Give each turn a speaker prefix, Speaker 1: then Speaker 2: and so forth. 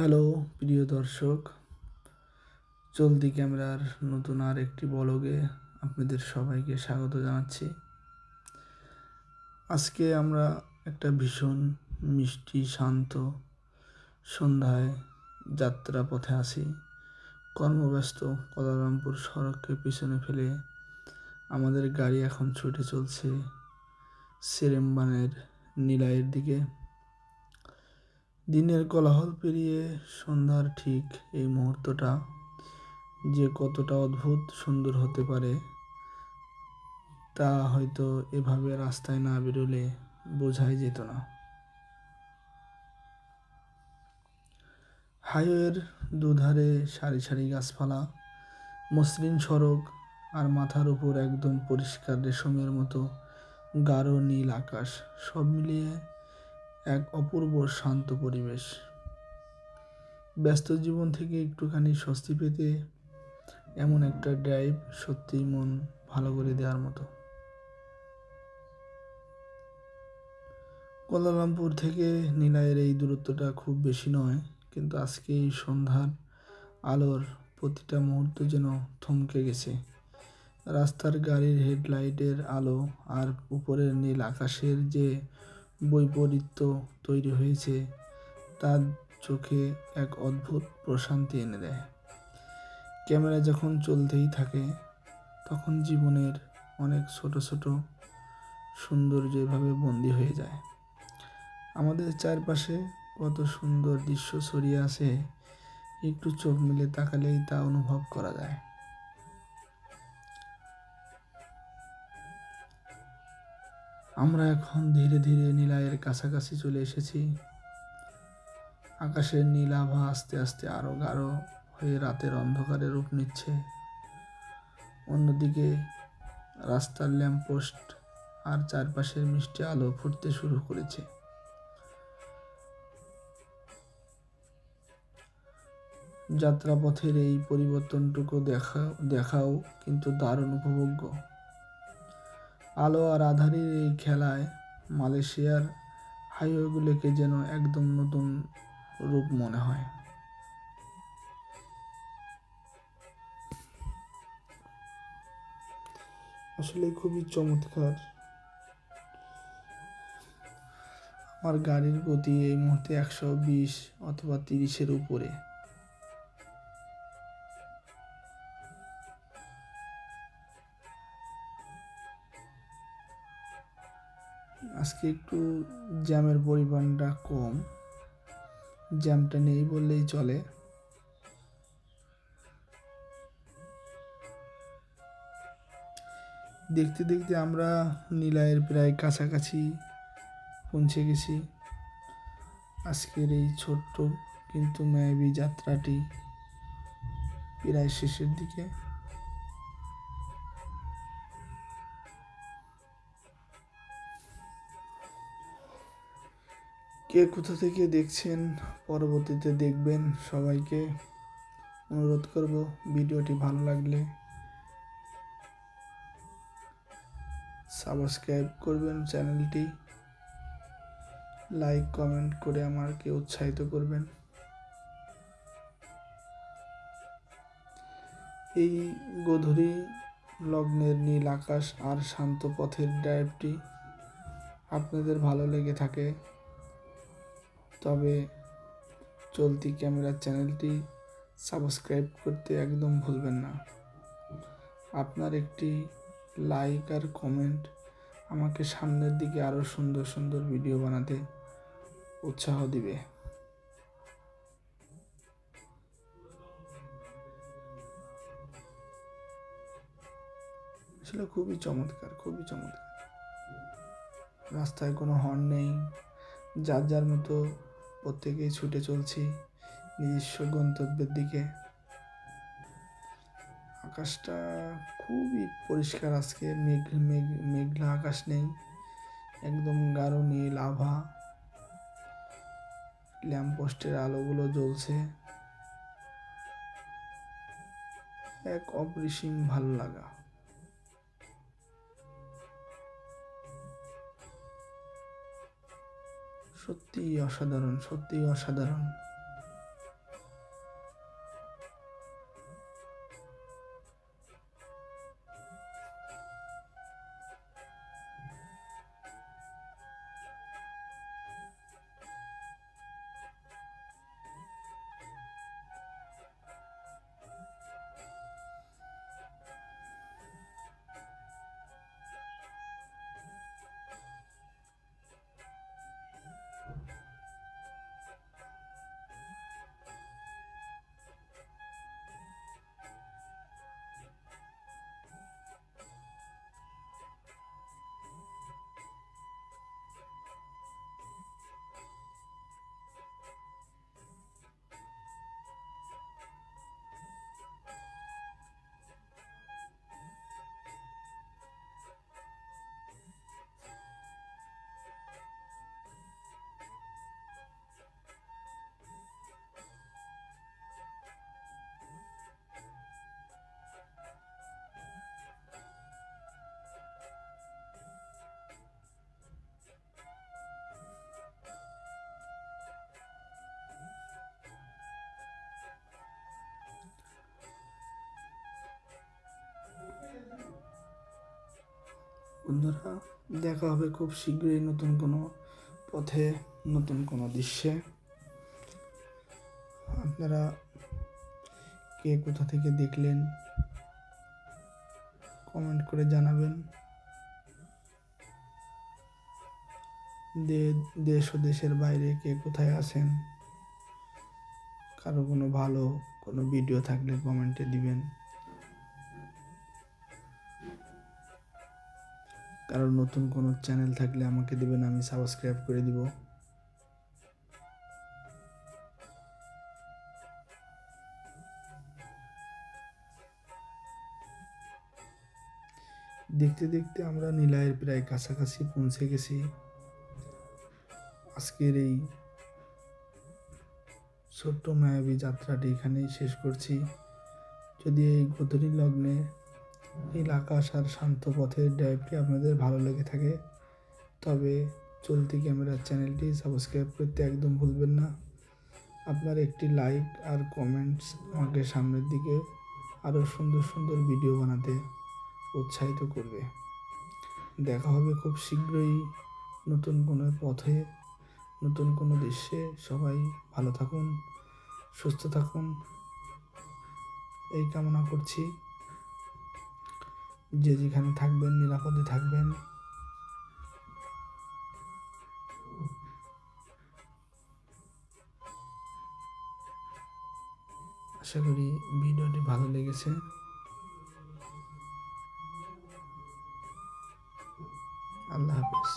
Speaker 1: Hello প্রিয় দর্শক, চলতি ক্যামেরার নতুন আর একটি ব্লগে আপনাদের সবাইকে স্বাগত জানাচ্ছি। আজকে আমরা একটা ভীষণ মিষ্টি শান্ত সন্ধ্যায় যাত্রা পথে আছি। কর্মব্যস্ত কুয়ালালামপুর সড়ককে পিছনে ফেলে আমাদের গাড়ি এখন ছুটে চলছে সেরেমবানের নিলয়ের দিকে। দিনের কোলাহল পেরিয়ে সন্ধ্যার ঠিক এই মুহূর্তটা যে কতটা অদ্ভুত সুন্দর হতে পারে তা হয়তো এভাবে রাস্তায় না বেরোলে বোঝাই যেত না। হাইওয়ের দুধারে সারি সারি গাছপালা, মসৃণ সড়ক, আর মাথার উপর একদম পরিষ্কার রেশমের মতো গাঢ় নীল আকাশ, সব মিলিয়ে এক অপূর্ব শান্ত পরিবেশ। ব্যস্ত জীবন থেকে একটুখানি স্বস্তি পেতে এমন একটা ড্রাইভ সত্যিই মন ভালো করে দেওয়ার মতো। কুয়ালালামপুর থেকে নিলয়ের এই দূরত্বটা খুব বেশি নয়, কিন্তু আজকে এই সন্ধ্যার আলোর প্রতিটা মুহূর্ত যেন থমকে গেছে। রাস্তার গাড়ির হেডলাইটের আলো আর উপরের নীল আকাশের যে বৈপরীত্য তৈরি হয়েছে তা চোখে এক অদ্ভুত প্রশান্তি এনে দেয়। ক্যামেরা যখন চলতেই থাকে তখন জীবনের অনেক ছোট ছোট সৌন্দর্য এভাবে বন্দী হয়ে যায়। আমাদের চারপাশে কত সুন্দর দৃশ্য ছড়িয়ে আছে, একটু চোখ মেলে তাকালেই তা অনুভব করা যায়। আমরা এখন ধীরে ধীরে নিলয়ের কাছাকাছি চলে এসেছি। আকাশের নীল আভা আস্তে আস্তে আরো গাঢ় হয়ে রাতের অন্ধকারে রূপ নিচ্ছে। অন্যদিকে রাস্তার ল্যাম্পপোস্ট আর চারপাশের মিষ্টি আলো ফুটতে শুরু করেছে। যাত্রাপথের এই পরিবর্তনটুকু দেখাও কিন্তু দারুণ উপভোগ্য। আলো আর আঁধারের এই খেলায় মালয়েশিয়ার হাইওয়েগুলোকে যেন একদম নতুন রূপ মনে হয়। আসলে খুবই চমৎকার। আমার গাড়ির গতি এই মুহূর্তে 120 অথবা 30-এর উপরে। আজকে একটু জ্যামের পরিমাণটা কম, জ্যামটা নেই বললেই চলে। দেখতে দেখতে আমরা নিলয়ের প্রায় কাছাকাছি পৌঁছে গেছি। আজকের এই ছোট্ট কিন্তু মায়াবী যাত্রাটি প্রায় শেষের দিকে। কে কোথা থেকে দেখছেন, পরবর্তীতে দেখবেন, সবাইকে অনুরোধ করব ভিডিওটি ভালো লাগলে সাবস্ক্রাইব করবেন চ্যানেলটি, লাইক কমেন্ট করে আমাকে উৎসাহিত করবেন। এই গোধূলি লগ্নের নীল আকাশ আর শান্ত পথের ড্রাইভটি আপনাদের ভালো লেগে থাকে তবে চলতি ক্যামেরার চ্যানেলটি সাবস্ক্রাইব করতে একদম ভুলবেন না। আপনার একটি লাইক আর কমেন্ট আমাকে সামনের দিকে আরও সুন্দর সুন্দর ভিডিও বানাতে উৎসাহ দিবে। আসলে খুবই চমৎকার, খুবই চমৎকার। রাস্তায় কোনো হর্ন নেই, যার যার মতো প্রত্যেকেই ছুটে চলছি নিজস্ব গন্তব্যের দিকে। আকাশটা খুবই পরিষ্কার আজকে, মেঘলা আকাশ নেই, একদম গাঢ় নীল আভা, ল্যাম্পপোস্টের আলোগুলো জ্বলছে, এক অপরিসীম ভালো লাগা। সত্যিই অসাধারণ, সত্যিই অসাধারণ। বন্ধুরা, দেখা হবে খুব শীঘ্রই নতুন কোনো পথে, নতুন কোনো দৃশ্যে। আপনারা কে কোথা থেকে দেখলেন কমেন্ট করে জানাবেন। দেশ ও দেশের বাইরে কে কোথায় আছেন, কারো কোনো ভালো কোনো ভিডিও থাকলে কমেন্টে দিবেন। কারো নতুন কোনো চ্যানেল থাকলে আমাকে দিবেন, আমি সাবস্ক্রাইব করে দিব। দেখতে দেখতে আমরা নিলয়ের প্রায় কাছাকাছি পৌঁছে গেছি। আজকের এই ছোট্ট মায়াবী যাত্রাটি এখানেই শেষ করছি। যদি এই গধূলি লগ্নে নীল আকাশ আর শান্ত পথের ড্রাইভটি আপনাদের ভালো লেগে থাকে, তবে চলতি ক্যামেরার চ্যানেলটি সাবস্ক্রাইব করতে একদম ভুলবেন না। আপনার একটি লাইক আর কমেন্টস আমাকে সামনের দিকে আরও সুন্দর সুন্দর ভিডিও বানাতে উৎসাহিত করবে। দেখা হবে খুব শীঘ্রই নতুন কোনো পথে, নতুন কোনো দৃশ্যে। সবাই ভালো থাকুন, সুস্থ থাকুন, এই কামনা করছি। যে যেখানে থাকবেন নিরাপদে থাকবেন। আশা করি ভিডিওটি ভালো লেগেছে। আল্লাহ হাফেজ।